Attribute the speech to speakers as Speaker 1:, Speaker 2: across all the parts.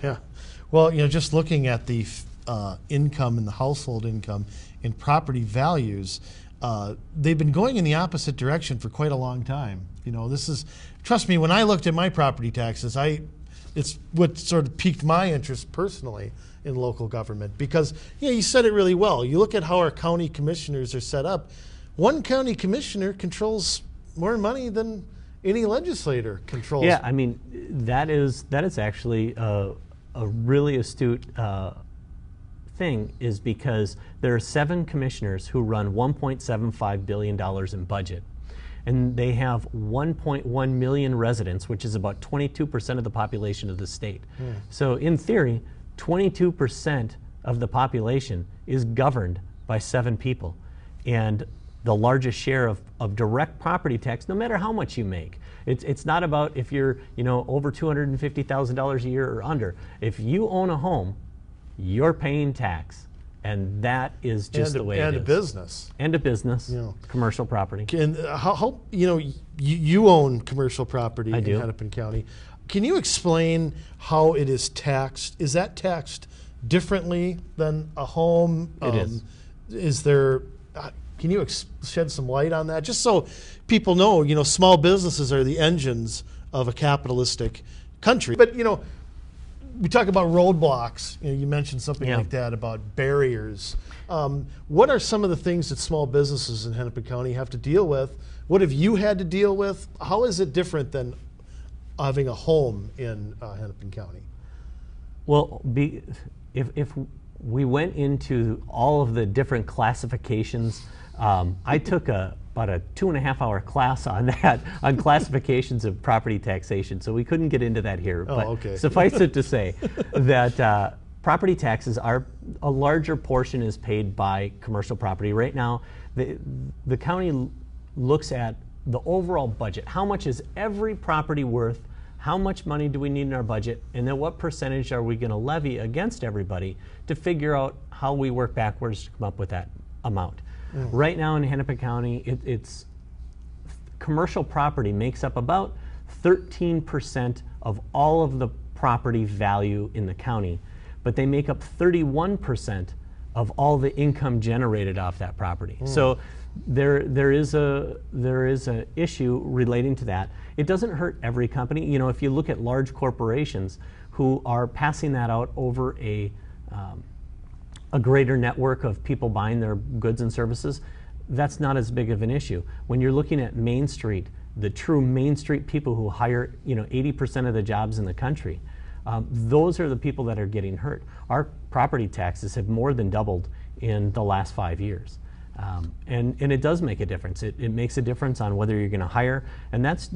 Speaker 1: Yeah. Well, just looking at the income and the household income and property values, they've been going in the opposite direction for quite a long time. Trust me, when I looked at my property taxes, it's what sort of piqued my interest personally in local government, because you said it really well. You look at how our county commissioners are set up. One county commissioner controls more money than any legislator controls.
Speaker 2: Yeah, I mean, that is actually a really astute thing, is because there are 7 commissioners who run $1.75 billion in budget. And they have 1.1 million residents, which is about 22% of the population of the state. So in theory, 22% of the population is governed by 7 people. And the largest share of direct property tax, no matter how much you make. It's not about if you're over $250,000 a year or under. If you own a home, you're paying tax. And that is just the way it is.
Speaker 1: And a business.
Speaker 2: And a business, commercial property.
Speaker 1: And how you own commercial property in Hennepin County. Can you explain how it is taxed? Is that taxed differently than a home?
Speaker 2: It is.
Speaker 1: Is there? Can you shed some light on that, just so people know? Small businesses are the engines of a capitalistic country. But we talk about roadblocks. You mentioned something like that about barriers. What are some of the things that small businesses in Hennepin County have to deal with? What have you had to deal with? How is it different than having a home in Hennepin County?
Speaker 2: Well, if we went into all of the different classifications, I took about a 2.5-hour class on that, on classifications of property taxation, so we couldn't get into that here. But suffice it to say that property taxes are, a larger portion is paid by commercial property. Right now, the county looks at the overall budget. How much is every property worth? How much money do we need in our budget? And then what percentage are we going to levy against everybody to figure out how we work backwards to come up with that amount? Right now in Hennepin County, it's commercial property makes up about 13% of all of the property value in the county, but they make up 31% of all the income generated off that property. So there is a issue relating to that. It doesn't hurt every company. If you look at large corporations who are passing that out over a greater network of people buying their goods and services, that's not as big of an issue. When you're looking at Main Street, the true Main Street people who hire 80% of the jobs in the country, those are the people that are getting hurt. Our property taxes have more than doubled in the last 5 years. And it does make a difference. It makes a difference on whether you're going to hire, and that's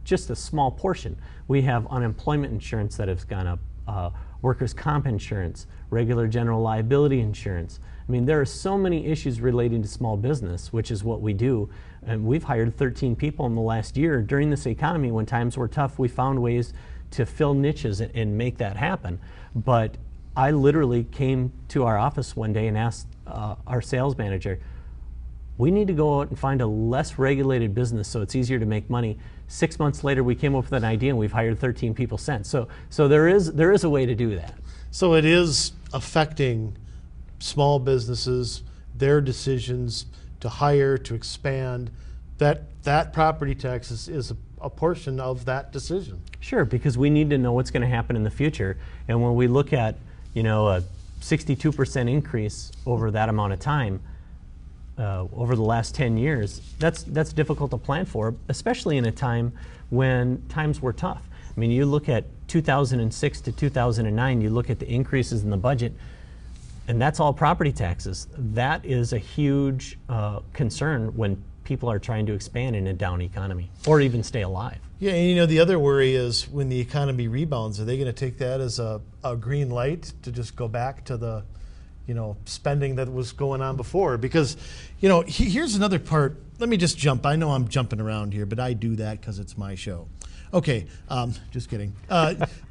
Speaker 2: just a small portion. We have unemployment insurance that has gone up, workers' comp insurance, regular general liability insurance. I mean, there are so many issues relating to small business, which is what we do. And we've hired 13 people in the last year. During this economy, when times were tough, we found ways to fill niches and make that happen. But I literally came to our office one day and asked our sales manager, we need to go out and find a less regulated business so it's easier to make money. 6 months later, we came up with an idea and we've hired 13 people since. So there is a way to do that.
Speaker 1: So it is affecting small businesses, their decisions to hire, to expand. That property tax is a portion of that decision.
Speaker 2: Sure, because we need to know what's going to happen in the future. And when we look at a 62% increase over that amount of time, over the last 10 years, that's difficult to plan for, especially in a time when times were tough. I mean, you look at 2006 to 2009, you look at the increases in the budget, and that's all property taxes. That is a huge concern when people are trying to expand in a down economy or even stay alive.
Speaker 1: Yeah, and the other worry is when the economy rebounds, are they going to take that as a green light to just go back to the spending that was going on before? Because, here's another part. Let me just jump. I know I'm jumping around here, but I do that because it's my show. Okay, just kidding.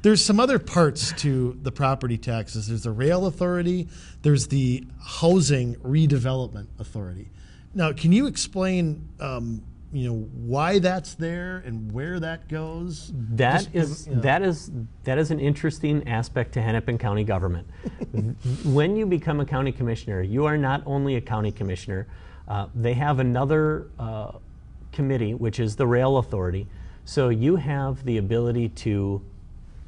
Speaker 1: There's some other parts to the property taxes. There's the rail authority. There's the housing redevelopment authority. Now, can you explain why that's there and where that goes?
Speaker 2: That is an interesting aspect to Hennepin County government. When you become a county commissioner, you are not only a county commissioner. They have another committee, which is the Rail Authority. So you have the ability to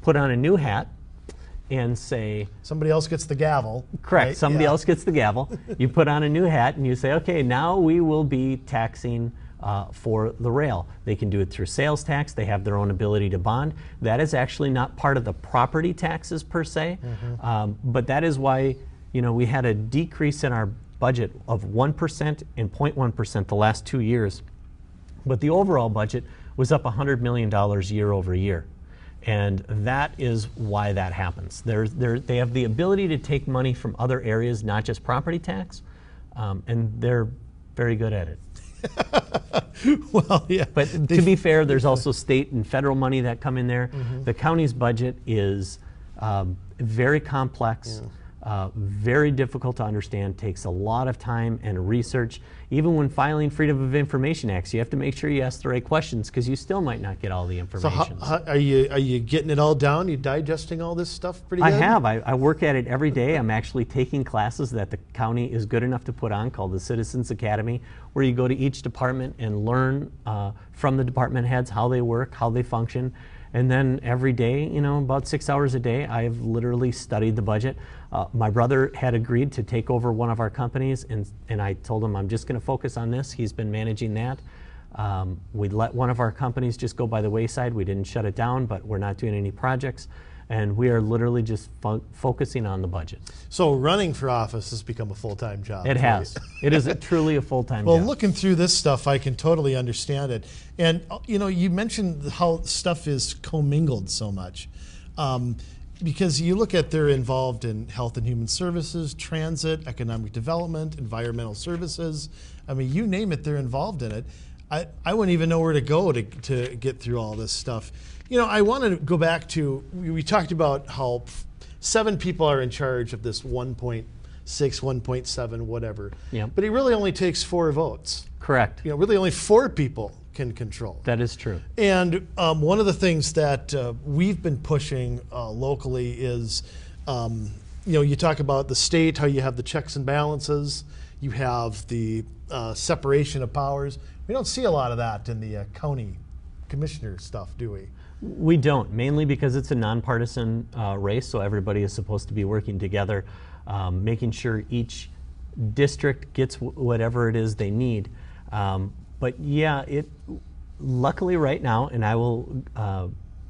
Speaker 2: put on a new hat and say,
Speaker 1: somebody else gets the gavel.
Speaker 2: Correct.
Speaker 1: Right?
Speaker 2: Somebody else gets the gavel. You put on a new hat and you say, okay, now we will be taxing for the rail. They can do it through sales tax. They have their own ability to bond. That is actually not part of the property taxes per se, but that is why we had a decrease in our budget of 1% and 0.1% the last 2 years. But the overall budget was up $100 million year over year. And that is why that happens. They have the ability to take money from other areas, not just property tax, and they're very good at it.
Speaker 1: Well, yeah.
Speaker 2: But to be fair, there's also state and federal money that come in there. The county's budget is very complex, very difficult to understand, takes a lot of time and research. Even when filing Freedom of Information Acts, you have to make sure you ask the right questions because you still might not get all the information.
Speaker 1: So are you getting it all down? You digesting all this stuff pretty good?
Speaker 2: I have. I work at it every day. I'm actually taking classes that the county is good enough to put on called the Citizens Academy, where you go to each department and learn from the department heads how they work, how they function. And then every day, about 6 hours a day, I've literally studied the budget. My brother had agreed to take over one of our companies, and I told him I'm just going to focus on this. He's been managing that. We let one of our companies just go by the wayside. We didn't shut it down, but we're not doing any projects. And we are literally just focusing on the budget.
Speaker 1: So running for office has become a full-time job.
Speaker 2: It has. It is truly a full-time
Speaker 1: well,
Speaker 2: job.
Speaker 1: Looking through this stuff, I can totally understand it. And, you mentioned how stuff is commingled so much. Because you look at they're involved in health and human services, transit, economic development, environmental services. I mean, you name it, they're involved in it. I wouldn't even know where to go to get through all this stuff. I want to go back to, we talked about how 7 people are in charge of this 1.6, 1.7, whatever.
Speaker 2: Yep.
Speaker 1: But it really only takes 4 votes.
Speaker 2: Correct.
Speaker 1: Really only 4 people can control.
Speaker 2: That is true.
Speaker 1: And one of the things that we've been pushing locally is, you talk about the state, how you have the checks and balances, you have the separation of powers. We don't see a lot of that in the county commissioner stuff, do we?
Speaker 2: We don't, mainly because it's a nonpartisan race, so everybody is supposed to be working together, making sure each district gets whatever it is they need. But yeah, luckily right now, and I will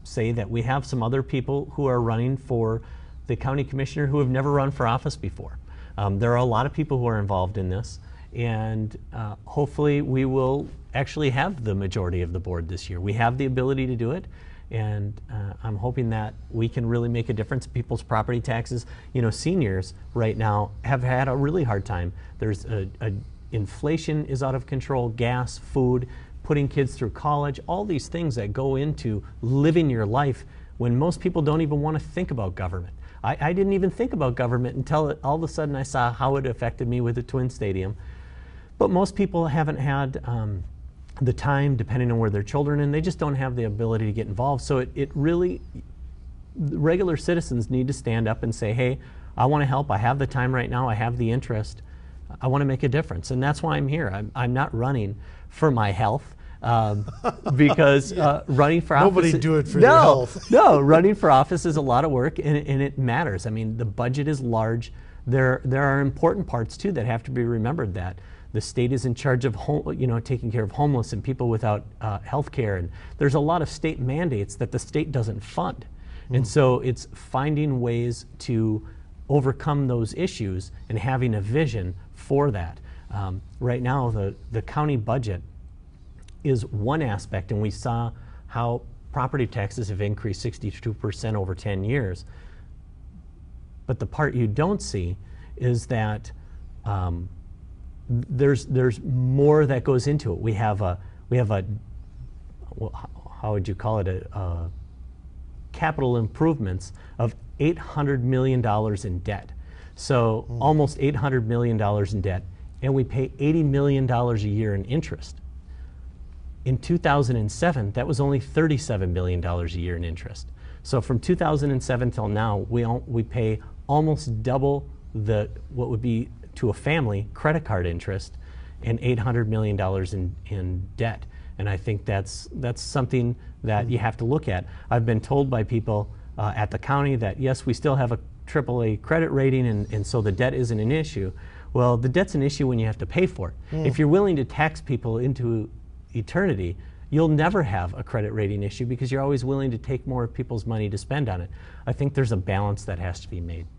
Speaker 2: say that we have some other people who are running for the county commissioner who have never run for office before. There are a lot of people who are involved in this, and hopefully we will actually have the majority of the board this year. We have the ability to do it, and I'm hoping that we can really make a difference in people's property taxes. Seniors right now have had a really hard time. There's inflation is out of control, gas, food, putting kids through college, all these things that go into living your life when most people don't even want to think about government. I didn't even think about government until all of a sudden I saw how it affected me with the Twin Stadium. But most people haven't had the time, depending on where their children are, and they just don't have the ability to get involved. So it really, regular citizens need to stand up and say, hey, I want to help. I have the time right now. I have the interest. I want to make a difference. And that's why I'm here. I'm not running for my health. Because running for office...
Speaker 1: Nobody do it for their health.
Speaker 2: No, running for office is a lot of work, and it matters. I mean, the budget is large. There are important parts, too, that have to be remembered, that the state is in charge of taking care of homeless and people without health care. And there's a lot of state mandates that the state doesn't fund. And so it's finding ways to overcome those issues and having a vision for that. Right now, the county budget is one aspect, and we saw how property taxes have increased 62% over 10 years. But the part you don't see is that there's more that goes into it. We have a how would you call it, capital improvements of $800 million in debt. So almost $800 million in debt, and we pay $80 million a year in interest. In 2007, that was only $37 billion a year in interest. So from 2007 till now, we pay almost double what would be to a family credit card interest and $800 million in debt. And I think that's something that you have to look at. I've been told by people at the county that yes, we still have a AAA credit rating, and so the debt isn't an issue. Well, the debt's an issue when you have to pay for it. If you're willing to tax people into eternity, you'll never have a credit rating issue because you're always willing to take more of people's money to spend on it. I think there's a balance that has to be made.